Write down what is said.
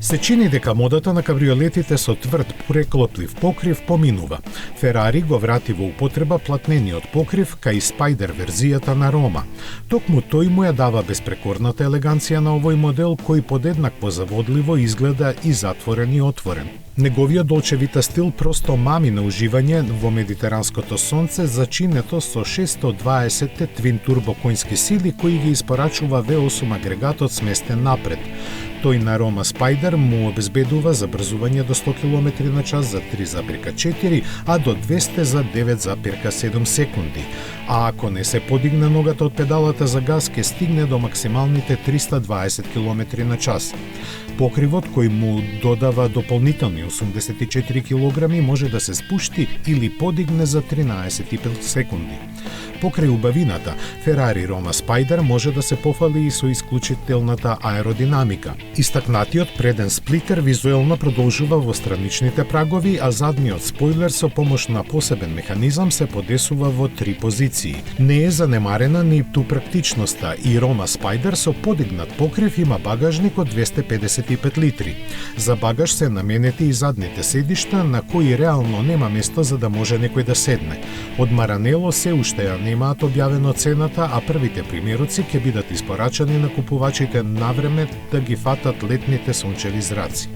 Се чини дека модата на кабриолетите со тврд преклоплив покрив поминува. Ферари го врати во употреба платнениот покрив кај Спајдер верзијата на Рома. Токму тој му ја дава беспрекорната елеганција на овој модел кој подеднакво заводливо изгледа и затворен и отворен. Неговиот долчевита стил просто мами на уживање во медитеранското сонце зачинето со 620 твин турбо коњски сили кои ги испорачува V8 агрегатот сместен напред. Тој на Рома Спајдер му обезбедува забрзување до 100 км на час за 3,4, а до 200 за 9,7 секунди. А ако не се подигне ногата од педалата за газ, ќе стигне до максималните 320 км на час. Покривот кој му додава дополнителни 84 кг може да се спушти или подигне за 13,5 секунди. Покрај убавината, Ферари Рома Спајдер може да се пофали и со исклучителната аеродинамика. Истакнатиот преден сплитер визуелно продолжува во страничните прагови, а задниот спойлер со помош на посебен механизам се подесува во 3 позиции. Не е занемарена ни ту практичноста и Рома Спајдер со подигнат покрив има багажник од 255 литри. За багаж се наменети и задните седишта на кои реално нема место за да може некој да седне. Од Маранело се уште ја немаат објавено цената, а првите примероци ќе бидат испорачани на купувачите навреме да ги фатат летните сончеви зраци.